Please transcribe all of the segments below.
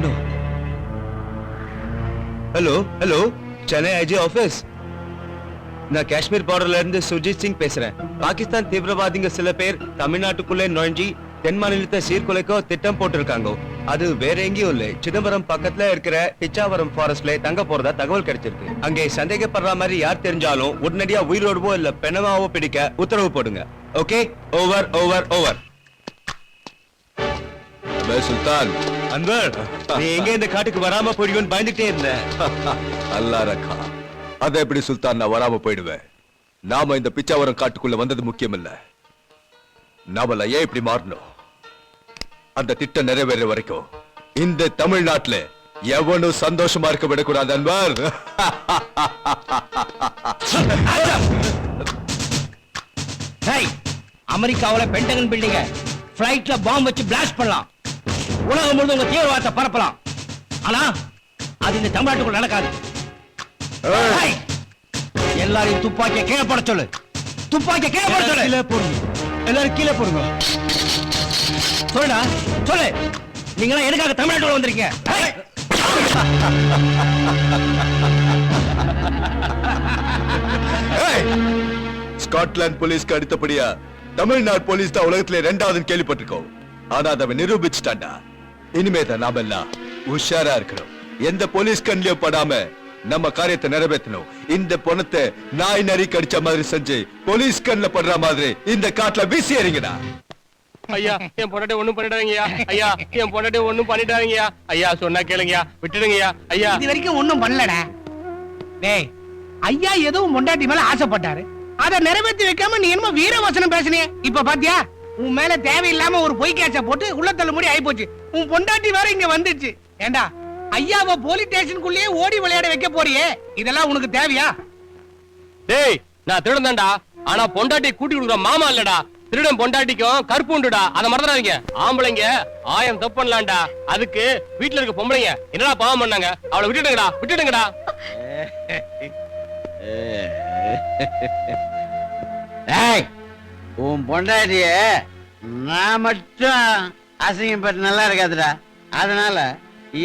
No. Hello, hello. Chennai IG office. நான் காஷ்மீர் பார்டர்ல இருந்து சுஜித் சிங் பேசுறேன். பாகிஸ்தான் தீவிரவாதிங்க சில பேர் தமிழ்நாட்டுக்குள்ளே நுழைஞ்சி தென் மாநிலத்தை சீர்குலைக்க திட்டம் போட்டிருக்காங்க. அது வேற எங்கேயும் இல்ல, சிதம்பரம் பக்கத்துல இருக்கிற பிச்சாவரம் ஃபாரஸ்ட்ல தங்க போறதா தகவல் கிடைச்சிருக்கு. அங்கே சந்தேகப்படுற மாதிரி யார் தெரிஞ்சாலும் உடனடியா உயிரோடுவோ இல்ல பெணமாவோ பிடிக்க உத்தரவு போடுங்க. Okay, over over over. Sultan Anwar, நீ எங்க இந்த காட்டுக்கு வராம போயிடுவேன்னு பயந்துட்டே இருந்தேன். அல்லா ரக்கா. அத எப்படி சுல்தான் நான் வராம போயிடுவேன்? நாம இந்த பிச்சாவரம் காட்டுக்குள்ள வந்தது முக்கியம் இல்ல, நாமல ஏன் இப்படி மாறணும்? அந்த திட்டம் நிறைவேற வரைக்கும் இந்த தமிழ்நாட்டுல எவனும் சந்தோஷமா இருக்க விடக்கூடாது அன்வர். அமெரிக்காவுல பென்டகன் பில்டிங்க பிளைட்ல பாம்பு வச்சு பிளாஸ்ட் பண்ணலாம், உலகம் முழுவதும் உங்க தீவிரவாதத்தை பரப்பலாம். ஆனா அது இந்த தமிழ்நாட்டுக்குள்ள நடக்காது. எல்லாரையும் துப்பாக்கிய கீழே போட சொல்லு, துப்பாக்கிய கீழே போட சொல்லு. கீழே போடுங்க, எல்லாரும் கீழே போடுங்க. சொல்லுடா சொல்லு, நீங்க எதுக்காக தமிழ்நாட்டுல வந்திருக்கீங்க? ஸ்காட்லாந்து போலீஸ்க்கு அடுத்தபடியா தமிழ்நாடு போலீஸ் தான் உலகத்திலே 2வது கேள்விப்பட்டிருக்கோம். ஆனா அதை நிரூபிச்சுட்டாண்டா. இனிமேதான் நாம எல்லாம் உஷாரா இருக்கணும். எந்த போலீஸ் கண்ணிலையும் படாம நம்ம காரியத்தை நிறைவேற்றணும். இந்த பணத்தை நாய் நரி கடிச்ச மாதிரி செஞ்சு போலீஸ் கண்ணில படுற மாதிரி இந்த காட்டுல வீசி எறிங்கடா. ஐயா, என் பொண்டாட்டி ஒண்ணும் பண்ணிட்டாங்கய்யா. ஐயா, என் பொண்டாட்டி ஒண்ணும் பண்ணிட்டாங்கய்யா. ஐயா சொன்னா கேளுங்கய்யா, விட்டுடுங்கய்யா. ஐயா இது வரைக்கும் ஒண்ணும் பண்ணலடா. டேய், ஐயா எதுவும் பொண்டாட்டி மேல ஆசைப்பட்டாரு, அதை நிறைவேற்றி வைக்காம நீ என்னமோ வீரவசனம் பேசுனியே. இப்ப பாத்தியா, உன் மேல தேவையில்லாம ஒரு பொய் கேச்ச போட்டு உள்ள தள்ளுமுடி ஆயி போச்சு. உன் பொண்டாட்டி வேற இங்க வந்துச்சு. ஏண்டா, ஐயாவை போலீஸ் ஸ்டேஷனுக்குள்ளேயே ஓடி விளையாட வைக்க போறியே, இதெல்லாம் உனக்கு தேவையா? டேய், நான் திருடன் தான்டா, ஆனா பொண்டாட்டி கூட்டி கொடுக்குற மாமா இல்லடா. திருடன் பொண்டாட்டிக்கும் கருப்பு உண்டுடா, அதை மறந்துடாதீங்க. ஆம்பளைங்க 1000 தப்பு பண்ணலாம்டா, அதுக்கு வீட்டுல இருக்க பொம்பளைங்க என்னடா பாவம் பண்ணாங்க? அவளை விட்டுடுங்கடா, விட்டுடுங்கடா. உன் பொண்டாட்டிய நான் மட்டும் அசிங்கப்பட்டு நல்லா இருக்காதுடா. அதனால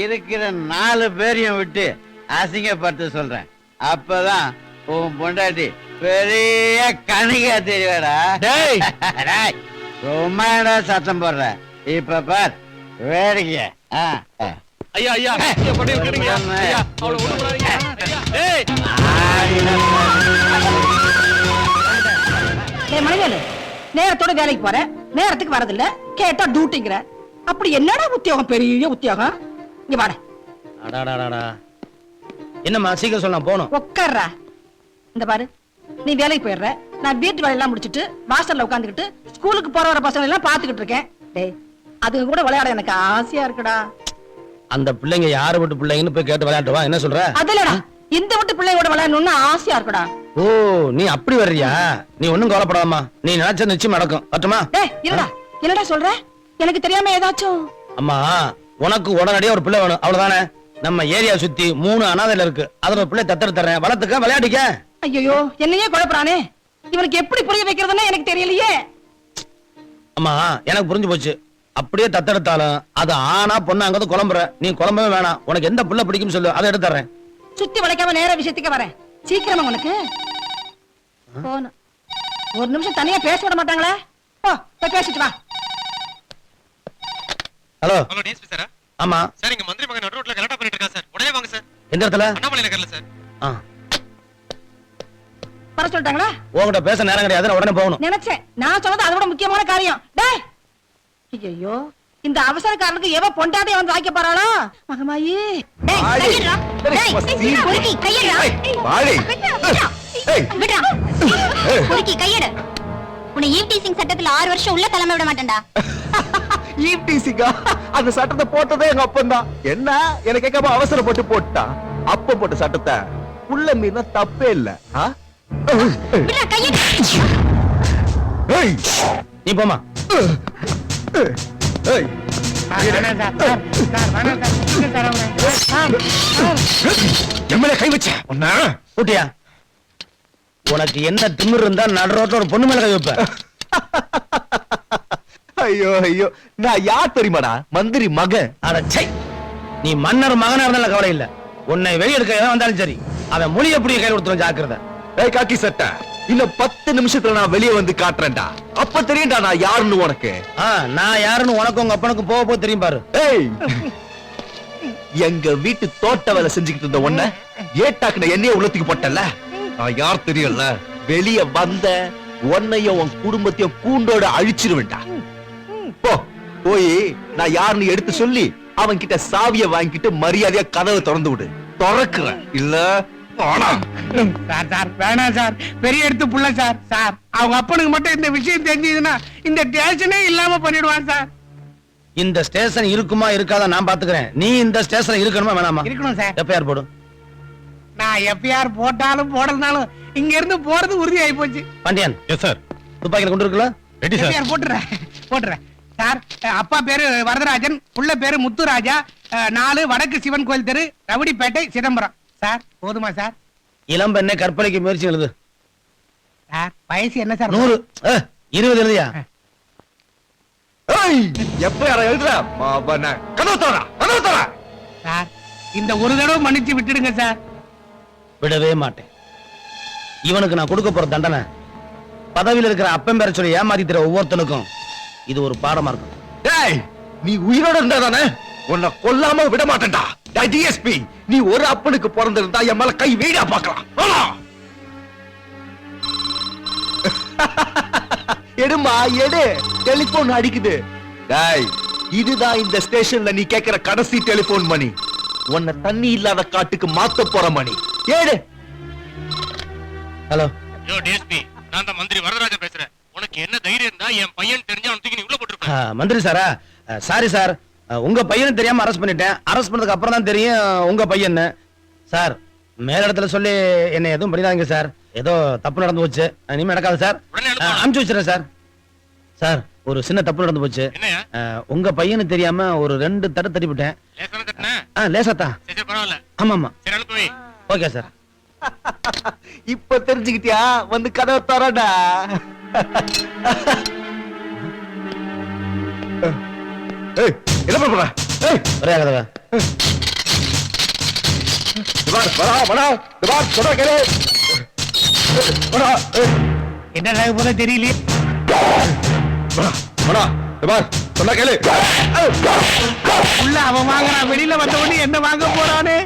இருக்கிற 4 பேரையும் விட்டு அசிங்கப்பட்டு சொல்றேன். அப்பதான் உன் பொண்டாட்டி பெரிய கணிகா தெரியவாடா. ரொம்ப சத்தம் போடுற. இப்ப பார் வேடிக்கை. ஐயா ஐயா, என் பொண்டாட்டி விட்டுடுங்கய்யா. ஐயா, அவளை ஒண்ணும் பண்ணாதீங்க. டேய், மனிதனு நேரத்தோட வேலைக்கு போற, நேரத்துக்கு வரதில்ல, கேட்டா டியூட்டிங்கிற. அப்படி என்னடா உத்தியோகம்? பெரிய உத்தியோகம். இங்க வாட. என்னம்மா சீக்கிரம் சொல்லலாம், போகணும். உட்கார்றா. இந்த பாரு, நீ வேலைக்கு போயிடுற, நான் வீட்டு வேலையெல்லாம் முடிச்சிட்டு வாசல்ல உட்காந்துக்கிட்டு ஸ்கூலுக்கு போற வர பசங்க எல்லாம் பாத்துக்கிட்டு இருக்கேன். டேய், அதுங்க கூட விளையாட எனக்கு ஆசையா இருக்குடா. அந்த பிள்ளைங்க யாரு விட்டு பிள்ளைங்கன்னு போய் கேட்டு விளையாட்டுவா. என்ன சொல்ற? அதுலடா, இந்த விட்டு பிள்ளையோட விளையாடணும்னு ஆசையா இருக்குடா. ஓ, நீ அப்படி வர்றியா? நீ ஒண்ணும் கவலைப்படாதம்மா, நீ நினைச்ச நிச்சயம் நடக்கும். பட்டுமா? டேய், இருடா. என்னடா சொல்ற? எனக்கு தெரியாம ஏதாச்சும்? அம்மா, உனக்கு உடனடியா ஒரு பிள்ளை வேணும், அவ்வளவுதானே? நம்ம ஏரியா சுத்தி 3 அனாதைல இருக்கு, அதுல ஒரு பிள்ளை தத்தெடுத்து தர்றேன், வளர்த்துக்க, விளையாடிக்க. ஐயோ, என்னையே குழப்பறானே. இவனுக்கு எப்படி புரிய வைக்கிறதுன்னு எனக்கு தெரியலையே. அம்மா, எனக்கு புரிஞ்சு போச்சு. அப்படியே தத்தெடுத்தாலும் அது ஆனா பொண்ணாங்கிறது குழம்புற. நீ குழம்பவே வேணாம், உனக்கு எந்த புள்ள பிடிக்கும் சொல்லு, அதை எடுத்து தர்றேன். சுத்தி வளைக்காம நேர விஷயத்துக்கு வரேன். சீக்கிரமா. உனக்கு போன ஒரு நிமிஷம் தனியா பேச விட மாட்டாங்களே. போ, போய் பேசிட்டு வா. Hello hello, DSP sir. ஆமா சார், இங்க மந்திரி மகன் நடு ரோட்ல கலாட்டா பண்ணிட்டு இருக்கா சார். உடனே வாங்க சார். எந்த இடத்துல? அண்ணாமலை நகர்ல சார். வர சொல்லிட்டாங்களா? உங்ககிட்ட பேச நேரம் கிடையாது, நான் உடனே போகணும். நினைச்சேன். நான் சொன்னது அதை விட முக்கியமான காரியம். டேய், ஐயோ, இந்த அவசரக்காரனுக்கு எவ பொண்டாட்டிய வந்து வாய்க்க போறாளோ மகமாயி. டேய், கையடா. டேய், பொறுக்கி கையடா. வாடி. விடா. பொறுக்கி கையட. உன்னை ஈவ்டீசிங் சட்டத்துல 6 வருஷம் உள்ள தலைமை விட மாட்டேன்டா. ஈவ்டீசிங்கா? அந்த சட்டத்தை போட்டதே எங்க அப்பன்தான். என்ன எனக்கு கேட்காம அவசரப்பட்டு போட்டான். அப்ப போட்ட சட்டத்தை உள்ள மீறினா தப்பே இல்ல. விடா கையட. ஏய், நீ போமா. ஏய், எம்மல கை வச்ச ஒண்ணா கூட்டியா? உனக்கு என்ன திமிர் இருந்தா நடு ரோட்ல ஒரு பொண்ணு மேல கை வைப்ப? ஐயோ ஐயோ நான் யார் தெரியுமாடா மந்திரி மகன். அட சை, நீ மன்னர் மகனா இருந்தாலும் கவலை இல்ல, உன்னை வெளியெடுக்க எவன் வந்தாலும் சரி அவன் மொழி எப்படி கையில் கொடுத்துரும் ஜாக்கிரதை. ஏய் காக்கி சட்டை, இன்னும் 10 நிமிஷத்துல நான் வெளியே வந்து காட்டுறேன்டா, அப்ப தெரியும்டா நான் யாருன்னு உனக்கு. நான் யாருன்னு உனக்கு உங்க அப்பனுக்கு போக போக தெரியும் பாரு. ஏய், எங்க வீட்டு தோட்ட வேலை செஞ்சுக்கிட்டு இருந்த உன்ன ஏட்டாக்குன என்னைய உள்ளத்துக்கு போட்டல, நான் யார் தெரியல. வெளிய வந்த உன்னையும் உன் குடும்பத்தையும் கூண்டோட அழிச்சிருவேன்டா. போ போய் நான் யாருன்னு எடுத்து சொல்லி அவன் கிட்ட சாவிய வாங்கிட்டு மரியாதையா கதவை திறந்து விடு. திறக்குறேன் இல்ல சார் சார் வேணாம் சார், பெரிய எடுத்து புள்ள சார். சார் அவங்க அப்பனுக்கு மட்டும் இந்த விஷயம் தெரிஞ்சதுன்னா இந்த ஸ்டேஷனே இல்லாம பண்ணிடுவான் சார். இந்த ஸ்டேஷன் இருக்குமா இருக்காதா நான் பாத்துக்கிறேன், நீ இந்த ஸ்டேஷன் இருக்கணுமா வேணாமா? இருக்கணும் சார். எஃப்ஐஆர் போடு. நான் எஃப்ஐஆர் போட்டாலும் போடலனாலும் இங்க இருந்து போறது உறுதி ஆயி போச்சு. பாண்டியன். Yes sir. துப்பாக்கில கொண்டு இருக்கல? Ready sir. எஃப்ஐஆர் போட்டுறேன் சார். அப்பா பேரு வரதராஜன், புள்ள பேரு முத்துராஜா, 4 வடக்கு சிவன் கோயில் தெரு, ரவுடிப்பேட்டை, சிதம்பரம். சார் போதுமா சார்? இளம்பெண்ணை கற்பனைக்கு முயற்சி எழுது. சார் வயசு என்ன சார்? 100. 20 எழுதியா? எப்ப யார எழுதுற கதவு தர. சார் இந்த ஒரு தடவை மன்னிச்சு விட்டுடுங்க சார். விடவே மாட்டேன். இவனுக்கு நான் கொடுக்க போற தண்டனை பதவியில் இருக்கிற அப்பன் பேர சொல்லி ஏமாத்தி தர ஒவ்வொருத்தனுக்கும் இது ஒரு பாடமா இருக்கும். டேய், நீ உயிரோட இருந்தா தானே உன்னை கொல்லாம விட மாட்டேன்டா. டிஎஸ்பி, நீ ஒரு அப்பனுக்கு பிறந்திருந்தா என் மேல கை வீடா பார்க்கலாம். எடுமா எடு, டெலிபோன் அடிக்குது. டேய், இதுதான் இந்த ஸ்டேஷன்ல நீ கேக்குற கடைசி டெலிபோன் மணி. உன்னை தண்ணி இல்லாத காட்டுக்கு மாத்த போற மணி. ஏடு. ஹலோ. யோ டிஎஸ்பி, நான் தான் மந்திரி வரதராஜன் பேசுறேன். உனக்கு என்ன தைரியம் இருந்தா என் பையன் தெரிஞ்சா அவன் தூக்கி நீ உள்ள போட்டுருப்ப. மந்திரி சாரா, சாரி சார், உங்க பையன் தெரியாம அரெஸ்ட் பண்ணிட்டேன். அரெஸ்ட் பண்ணதுக்கு அப்புறம் தான் தெரியும் உங்க பையன். சார் மேலிடத்துல சொல்லி என்ன எதுவும் பண்ணிடாதீங்க சார், ஏதோ தப்பு நடந்து போச்சு, இனிமே நடக்காது சார். அனுப்பிச்சு வச்சிடறேன் சார். சார் ஒரு சின்ன தப்பு நடந்து போச்சு. என்னையா? உங்க பையனு தெரியாம ஒரு 2 தட்டு தட்டிவிட்டேன். லேசான தட்டுன? லேசாத்தான். சரி பரவாயில்ல. ஆமா ஆமா. சரி அனுப்பி வை. Okay sir. இப்ப தெரிஞ்சுக்கிட்டியா? வந்து கதவை தரடா. ஏய், என்ன பண்ற? ஏய், ஒரே கதவை. என்ன போல தெரியலையே. உள்ள அவன் வாங்குறான், வெளியில வந்த உடனே என்ன வாங்க போறானே.